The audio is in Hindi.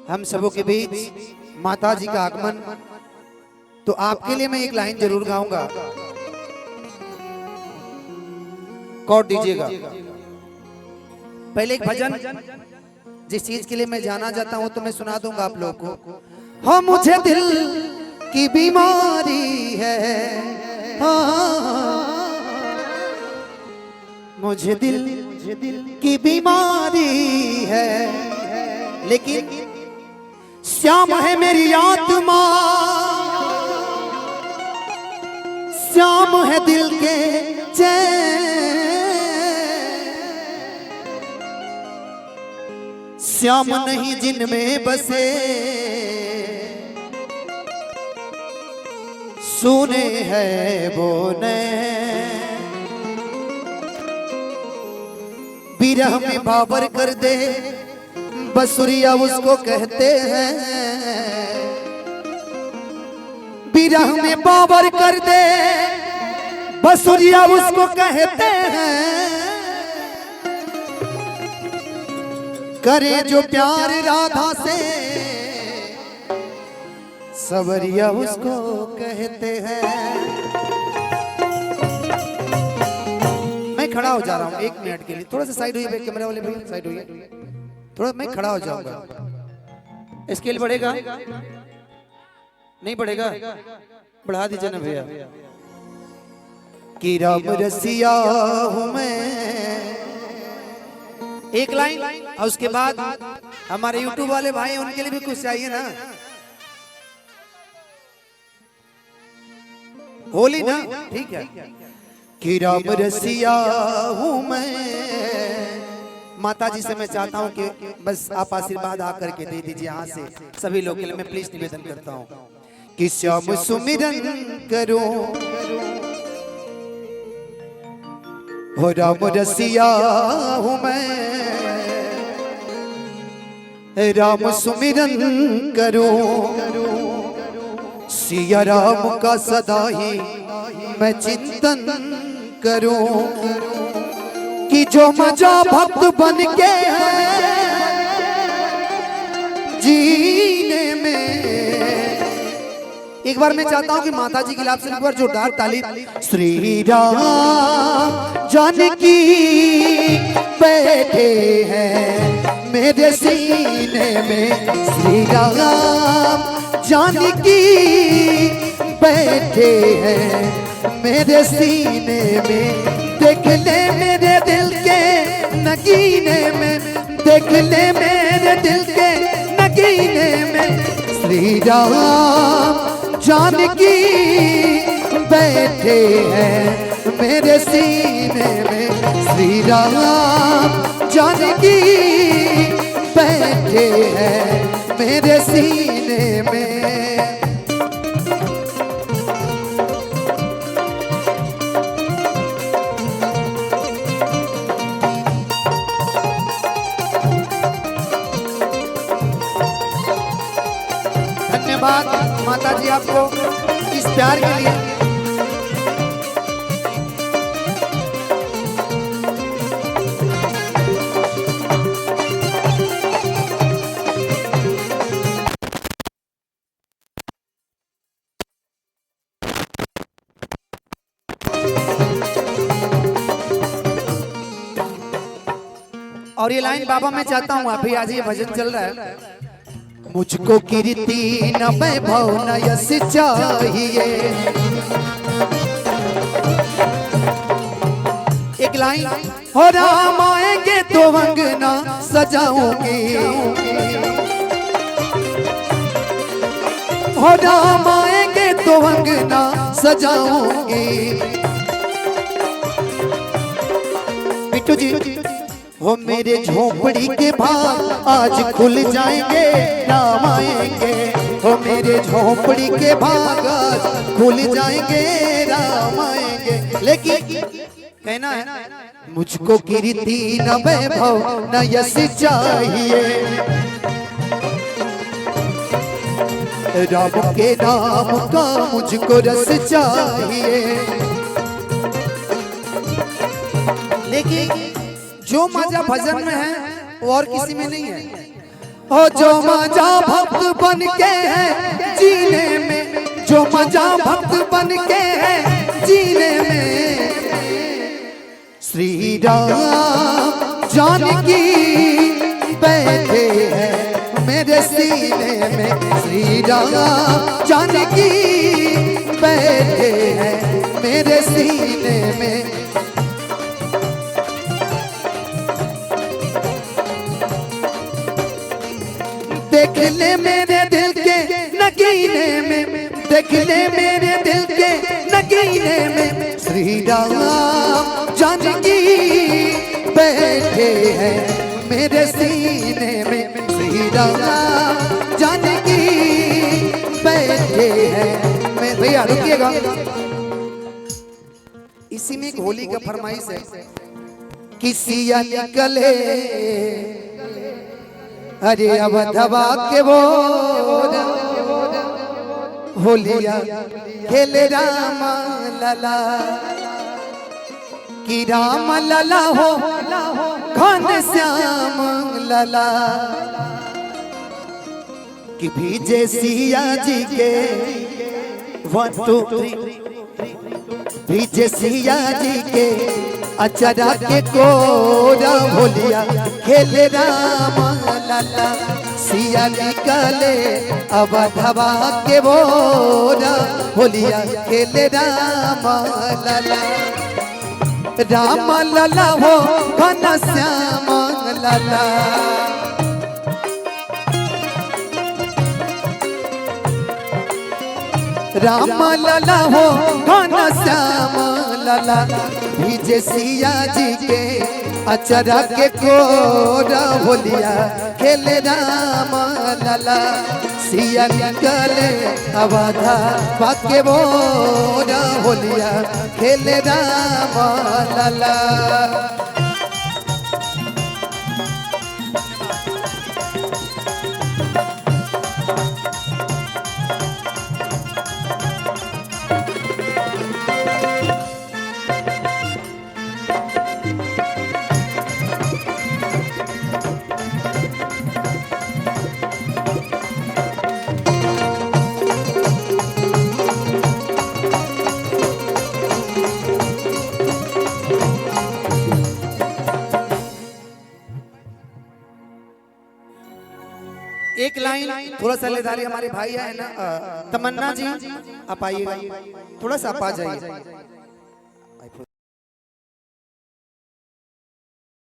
हम सबों के बीच माता जी का आगमन। तो आपके लिए मैं एक लाइन जरूर गाऊंगा, कॉर्ड दीजिएगा। पहले एक भजन जिस चीज के लिए मैं जाना जाता हूं तो मैं सुना दूंगा आप लोगों को। हाँ मुझे दिल की बीमारी है, हाँ मुझे दिल की बीमारी है, लेकिन श्याम है मेरी आत्मा, श्याम है दिल के चैन, श्याम नहीं जिनमें बसे सुने है वो नैन। बिरह में बाबर कर दे बसुरिया उसको कहते हैं, बिरह में बाबर कर दे बसुरिया उसको कहते हैं। करे जो प्यार राधा से सवरिया उसको कहते हैं। मैं खड़ा हो जा रहा हूं 1 मिनट के लिए, थोड़ा सा साइड होइए कैमरा वाले भैया, साइड होइए थोड़ा, मैं खड़ा हो जाऊंगा। स्केल बढ़ेगा नहीं बढ़ेगा, बढ़ा दीजिए ना भैया। कि राम रसिया हूं मैं, एक लाइन, और उसके बाद हमारे यूट्यूब वाले भाई उनके लिए भी कुछ चाहिए ना, होली ना, ठीक है। कि राम रसिया हूं मैं, माता जी से मैं चाहता हूं कि बस आप आशीर्वाद आकर के दे दीजिए यहाँ से सभी लोग के लिए, मैं प्लीज निवेदन करता हूं कि श्याम सुमिरन करो हो राम रसिया हूं मैं, राम सुमिरन करो सिया राम का सदा ही मैं चिंतन करूं। कि जो मजा भक्त बन के है जीने में, एक बार मैं चाहता हूं कि माता जी के लाभ से एक बार जोरदार ताली। श्री राम जानकी बैठे हैं मेरे सीने में, श्री राम जानकी बैठे हैं मेरे सीने में। देख ले मेरे दिल के नगीने में, देख ले मेरे दिल के नगीने में, श्री राम जानकी बैठे हैं मेरे सीने में, श्री राम जानकी बैठे हैं मेरे सीने में। धन्यवाद माता जी आपको इस प्यार के लिए। और ये लाइन बाबा मैं चाहता हूँ अभी, आज ये भजन चल रहा है। मुझको कीर्ति न वैभव न यश चाहिए, एक लाइन, हो राम आएंगे तो अंगना सजाऊंगी, हो राम आएंगे तो अंगना सजाऊंगी। बिट्टू जी हो मेरे झोपड़ी के भाग आज खुल जाएंगे, राम आएंगे, हो मेरे झोपड़ी के भाग आज खुल जाएंगे, राम आएंगे। लेकिन कहना है मुझको कीर्ति न वैभव न यश चाहिए, राम के नाम का मुझको रस चाहिए। लेकिन जो मजा भजन में है वो और किसी में नहीं है। ओ जो मजा भक्त बन के है जीने में, जो मजा भक्त बन के है जीने में, श्री राम जानकी बैठे हैं मेरे सीने में, श्री राम जानकी बैठे हैं मेरे सीने में। देख ले मेरे दिल के नगीने में, देख ले मेरे दिल के नगीने में, श्री राम जानकी बैठे हैं मेरे सीने में, श्री राम जानकी बैठे हैं। मैं भैया रुकिएगा, इसी में एक होली का फरमाइश है। किसिया निकले अरे अवधवा के वो होलिया खेले राम लला, कि राम लला हो घन श्याम लला, कि भीजे सिया जी के 1 2 3 भीजे सिया जी के अचरा के कोरा होलिया खेले राम लला, सिया निकले अवधवा के बोरा होलिया खेले राम लला, राम लला हो घन श्याम लला, राम लला हो घन श्याम लला, भीजे सिया जी के अचरा के कोरा होलिया खेले राम लला, सिया निकले अवधा पाके बोरा होलिया खेले राम लला। एक लाइन थोड़ा सा लेदारी हमारे भाई है ना तमन्ना जी, आप आइएगा थोड़ा सा आप आ जाइए।